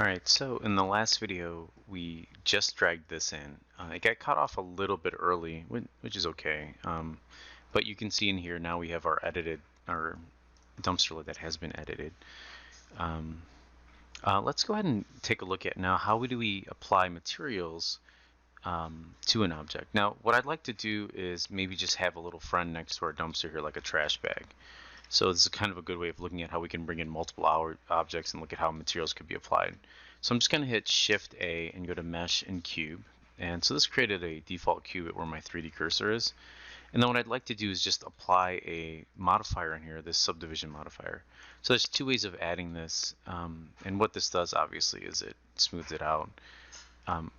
Alright, so in the last video, we just dragged this in. It got cut off a little bit early, which is okay. But you can see in here now we have our dumpster lid that has been edited. Let's go ahead and take a look at now how do we apply materials to an object. Now, what I'd like to do is maybe just have a little friend next to our dumpster here, like a trash bag. So this is kind of a good way of looking at how we can bring in multiple objects and look at how materials could be applied. So I'm just going to hit Shift A and go to Mesh and Cube. And so this created a default cube where my 3D cursor is. And then what I'd like to do is just apply a modifier in here, this subdivision modifier. So there's two ways of adding this. And what this does, obviously, is it smooths it out.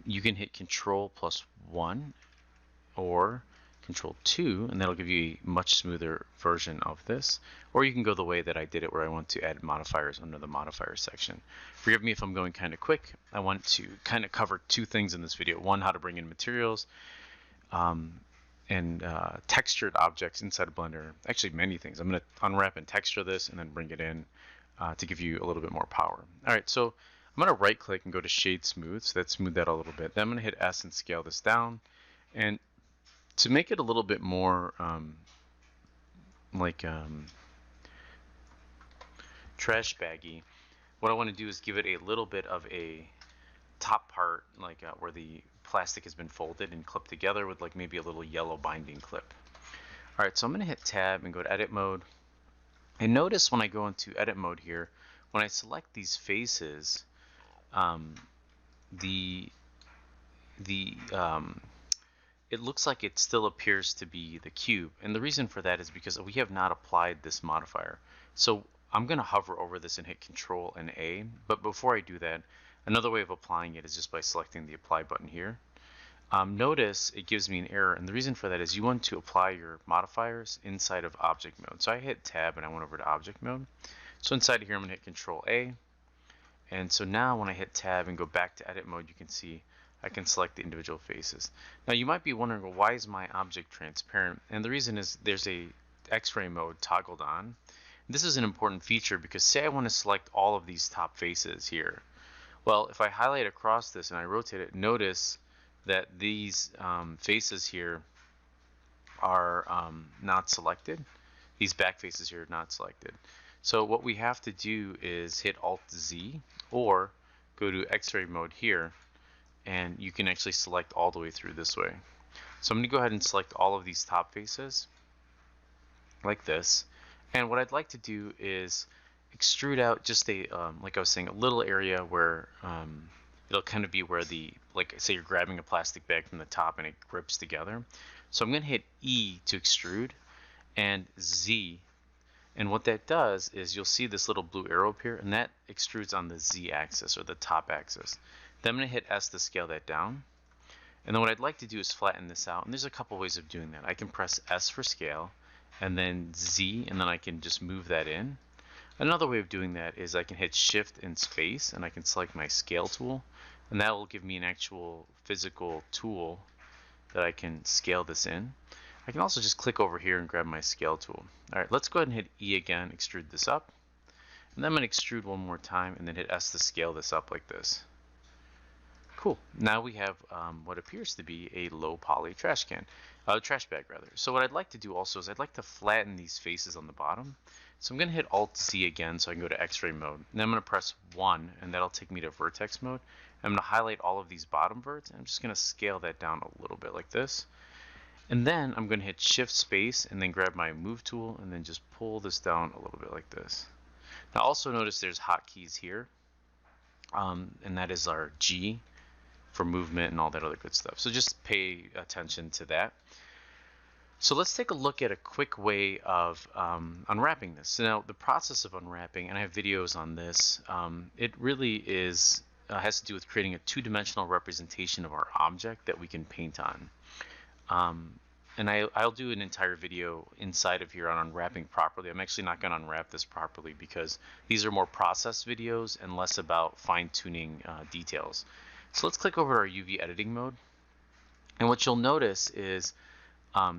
You can hit Control+1 or Control 2, and that'll give you a much smoother version of this. Or you can go the way that I did it, where I want to add modifiers under the modifier section. Forgive me if I'm going kind of quick. I want to kind of cover two things in this video. One, how to bring in materials and textured objects inside of Blender. Actually, many things. I'm going to unwrap and texture this and then bring it in to give you a little bit more power. All right, so I'm going to right click and go to Shade Smooth, so that smoothed that a little bit. Then I'm going to hit S and scale this down. And to make it a little bit more trash baggy, what I want to do is give it a little bit of a top part, like where the plastic has been folded and clipped together with like maybe a little yellow binding clip. All right, so I'm going to hit Tab and go to Edit Mode. And notice when I go into Edit Mode here, when I select these faces, it looks like it still appears to be the cube. And the reason for that is because we have not applied this modifier. So I'm going to hover over this and hit Control and A. But before I do that, another way of applying it is just by selecting the Apply button here. Notice it gives me an error, and the reason for that is you want to apply your modifiers inside of Object Mode. So I hit Tab and I went over to Object Mode. So inside here I'm going to hit Control A. And so now when I hit Tab and go back to Edit Mode, you can see I can select the individual faces. Now you might be wondering, well, why is my object transparent? And the reason is there's a X-ray mode toggled on. This is an important feature because say I want to select all of these top faces here. Well, if I highlight across this and I rotate it, notice that these faces here are not selected. These back faces here are not selected. So what we have to do is hit Alt-Z or go to X-ray mode here, and you can actually select all the way through this way. So I'm going to go ahead and select all of these top faces like this. And what I'd like to do is extrude out just a, like I was saying, a little area where it'll kind of be where the, like say you're grabbing a plastic bag from the top and it grips together. So I'm going to hit E to extrude and Z. And what that does is you'll see this little blue arrow appear, and that extrudes on the Z axis or the top axis. Then I'm going to hit S to scale that down. And then what I'd like to do is flatten this out. And there's a couple ways of doing that. I can press S for scale, and then Z, and then I can just move that in. Another way of doing that is I can hit Shift and Space, and I can select my Scale tool. And that will give me an actual physical tool that I can scale this in. I can also just click over here and grab my Scale tool. All right, let's go ahead and hit E again, extrude this up. And then I'm going to extrude one more time, and then hit S to scale this up like this. Cool. Now we have what appears to be a low poly trash bag rather. So what I'd like to do also is I'd like to flatten these faces on the bottom. So I'm going to hit Alt-Z again so I can go to X-ray mode. And then I'm going to press 1, and that'll take me to vertex mode. I'm going to highlight all of these bottom verts, and I'm just going to scale that down a little bit like this. And then I'm going to hit Shift Space and then grab my Move tool and then just pull this down a little bit like this. Now also notice there's hotkeys here, and that is our G for movement and all that other good stuff. So just pay attention to that. So let's take a look at a quick way of unwrapping this. So now the process of unwrapping, and I have videos on this, it really is has to do with creating a two-dimensional representation of our object that we can paint on. And I'll do an entire video inside of here on unwrapping properly. I'm actually not going to unwrap this properly because these are more process videos and less about fine-tuning details. So let's click over to our UV editing mode. And what you'll notice is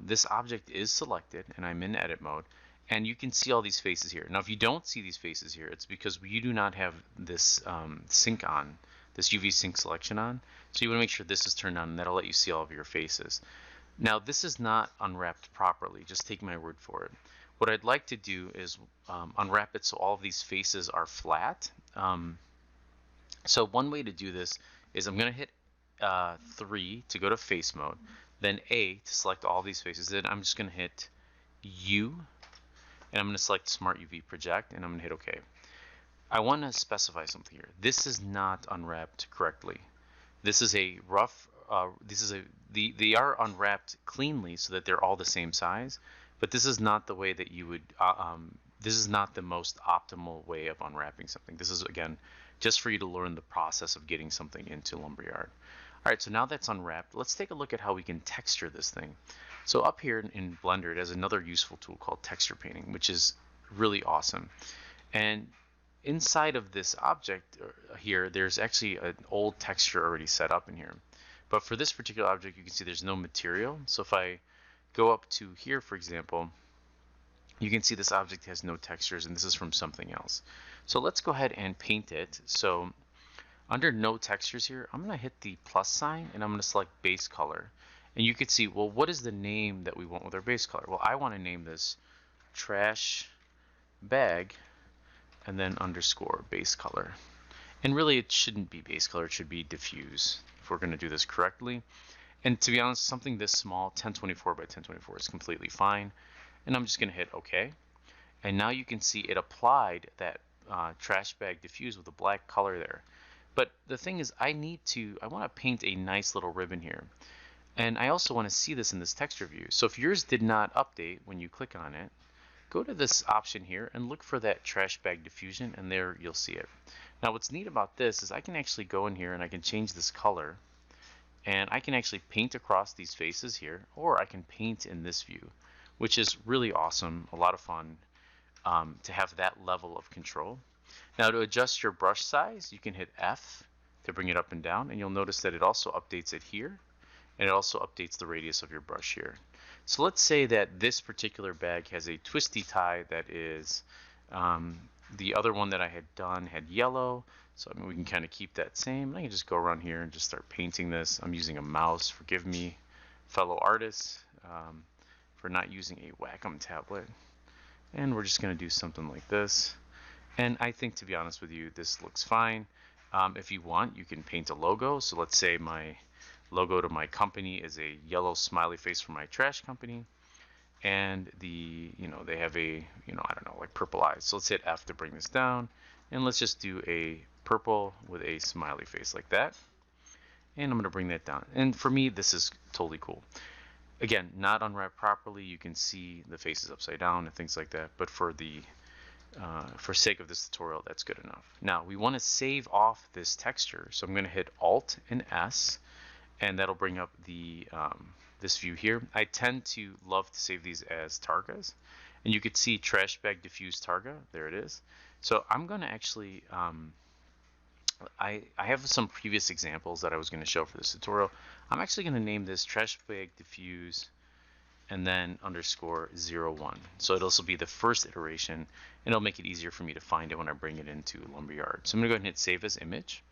this object is selected and I'm in edit mode. And you can see all these faces here. Now, if you don't see these faces here, it's because you do not have this sync on, this UV sync selection on. So you want to make sure this is turned on, and that'll let you see all of your faces. Now, this is not unwrapped properly. Just take my word for it. What I'd like to do is unwrap it so all of these faces are flat. So one way to do this is I'm going to hit 3 to go to face mode, then A to select all these faces. Then I'm just going to hit U, and I'm going to select Smart UV Project, and I'm going to hit OK. I want to specify something here. This is not unwrapped correctly. This is a rough, they are unwrapped cleanly so that they're all the same size, but this is not the way that you would, this is not the most optimal way of unwrapping something. This is, again, just for you to learn the process of getting something into Lumberyard. All right, so now that's unwrapped, let's take a look at how we can texture this thing. So up here in Blender, it has another useful tool called texture painting, which is really awesome. And inside of this object here, there's actually an old texture already set up in here. But for this particular object, you can see there's no material. So if I go up to here, for example, you can see this object has no textures, and this is from something else. So let's go ahead and paint it. So under no textures here, I'm going to hit the plus sign, and I'm going to select base color. And you could see, well, what is the name that we want with our base color? Well, I want to name this trash bag and then underscore base color. And really, it shouldn't be base color, it should be diffuse if we're going to do this correctly. And to be honest, something this small, 1024 by 1024, is completely fine. And I'm just going to hit OK. And now you can see it applied that trash bag diffuse with a black color there. But the thing is, I want to paint a nice little ribbon here. And I also want to see this in this texture view. So if yours did not update when you click on it, go to this option here and look for that trash bag diffusion, and there you'll see it. Now what's neat about this is I can actually go in here and I can change this color, and I can actually paint across these faces here, or I can paint in this view, which is really awesome, a lot of fun to have that level of control. Now to adjust your brush size, you can hit F to bring it up and down, and you'll notice that it also updates it here, and it also updates the radius of your brush here. So let's say that this particular bag has a twisty tie that is, the other one that I had done had yellow, so I mean, we can kind of keep that same. And I can just go around here and just start painting this. I'm using a mouse, forgive me, fellow artists, for not using a Wacom tablet. And we're just going to do something like this. And I think, to be honest with you, this looks fine. If you want, you can paint a logo. So let's say my logo to my company is a yellow smiley face for my trash company, and they have a, I don't know, like purple eyes. So let's hit F to bring this down, and let's just do a purple with a smiley face like that, and I'm going to bring that down. And for me, this is totally cool. Again, not unwrapped properly, you can see the faces upside down and things like that, but for sake of this tutorial, that's good enough. Now we want to save off this texture, so I'm going to hit Alt and S, and that'll bring up the this view here. I tend to love to save these as targas, and you could see trash bag diffuse targa. There it is. So I'm going to actually I have some previous examples that I was going to show for this tutorial. I'm actually going to name this trash bag diffuse and then underscore 01. So it'll also be the first iteration, and it'll make it easier for me to find it when I bring it into Lumberyard. So I'm going to go ahead and hit save as image,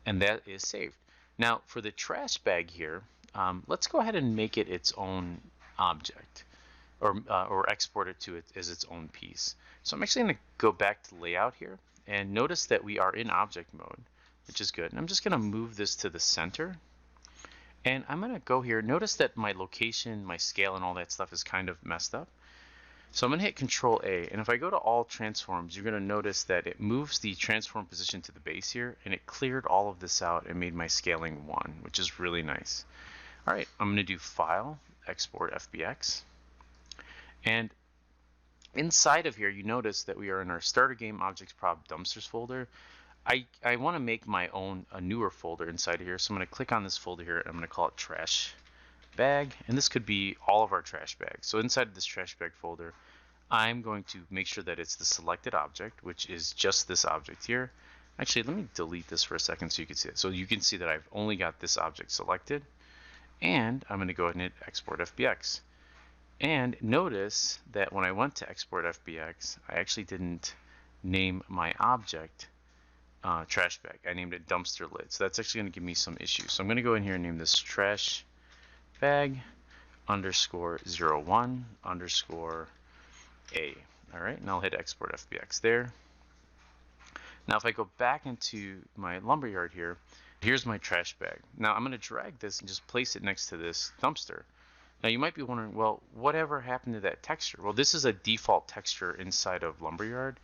and that is saved. Now for the trash bag here, let's go ahead and make it its own object, or export it to it as its own piece. So I'm actually going to go back to layout here, and notice that we are in object mode, which is good. And I'm just going to move this to the center, and I'm going to go here. Notice that my location, my scale, and all that stuff is kind of messed up. So I'm going to hit Control A, and if I go to all transforms, you're going to notice that it moves the transform position to the base here, and it cleared all of this out and made my scaling 1, which is really nice. All right, I'm going to do File, Export FBX, and inside of here, you notice that we are in our Starter Game Objects Prop Dumpsters folder. I want to make my own, a newer folder inside of here, so I'm going to click on this folder here, and I'm going to call it Trash Bag, and this could be all of our trash bags. So inside of this trash bag folder, I'm going to make sure that it's the selected object, which is just this object here. Actually, let me delete this for a second so you can see it. So you can see that I've only got this object selected, and I'm going to go ahead and hit Export FBX. And notice that when I went to export FBX, I actually didn't name my object trash bag. I named it dumpster lid. So that's actually going to give me some issues. So I'm going to go in here and name this trash bag underscore 01 underscore A. All right, and I'll hit export FBX there. Now if I go back into my lumberyard here, here's my trash bag. Now I'm going to drag this and just place it next to this dumpster. Now you might be wondering, well, whatever happened to that texture? Well, this is a default texture inside of Lumberyard,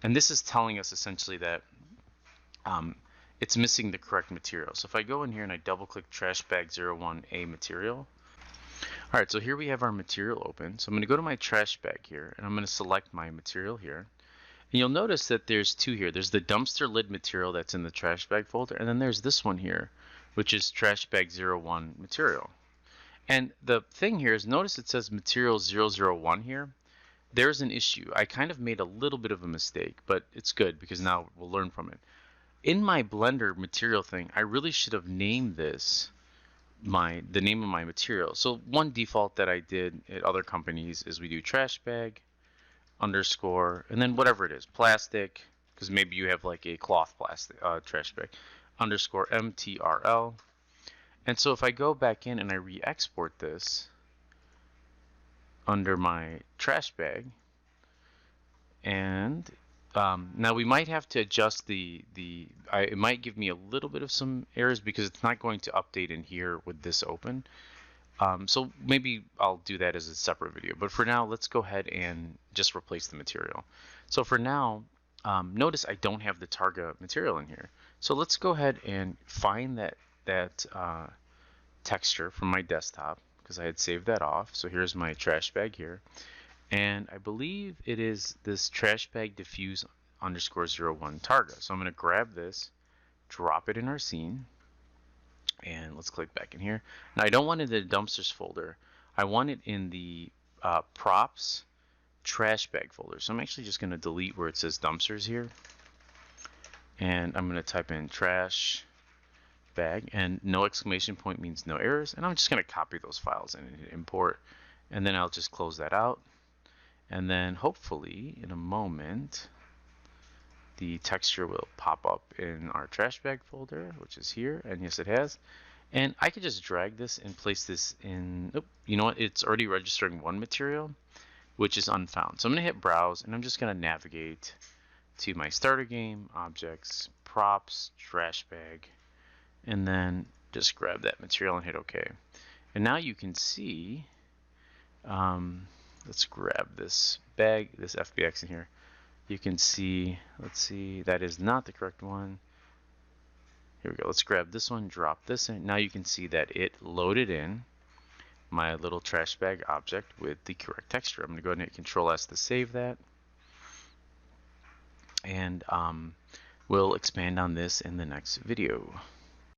and this is telling us essentially that it's missing the correct material. So if I go in here and I double click trash bag 01A material, all right, so here we have our material open. So I'm going to go to my trash bag here, and I'm going to select my material here. And you'll notice that there's two here. There's the dumpster lid material that's in the trash bag folder, and then there's this one here, which is trash bag 01 material. And the thing here is, notice it says material 001 here. There's an issue. I kind of made a little bit of a mistake, but it's good because now we'll learn from it. In my Blender material thing, I really should have named this the name of my material. So one default that I did at other companies is we do trash bag underscore, and then whatever it is, plastic, because maybe you have like a cloth plastic trash bag, underscore MTRL. And so if I go back in and I re-export this under my trash bag, and now we might have to adjust it might give me a little bit of some errors because it's not going to update in here with this open. So maybe I'll do that as a separate video. But for now, let's go ahead and just replace the material. So for now, notice I don't have the Targa material in here. So let's go ahead and find that texture from my desktop because I had saved that off. So here's my trash bag here. And I believe it is this trash bag diffuse underscore 01 Targa. So I'm going to grab this, drop it in our scene, and let's click back in here. Now I don't want it in the dumpsters folder. I want it in the props trash bag folder. So I'm actually just going to delete where it says dumpsters here. And I'm going to type in trash bag, and no exclamation point means no errors. And I'm just going to copy those files and hit import. And then I'll just close that out. And then hopefully in a moment, the texture will pop up in our trash bag folder, which is here. And yes, it has. And I could just drag this and place this in, you know what? It's already registering one material, which is unfound. So I'm going to hit browse, and I'm just going to navigate to my starter game, objects, props, trash bag, and then just grab that material and hit OK. And now you can see, let's grab this bag, this FBX in here. You can see, let's see, that is not the correct one. Here we go. Let's grab this one, drop this in. Now you can see that it loaded in my little trash bag object with the correct texture. I'm going to go ahead and hit Control S to save that. And we'll expand on this in the next video.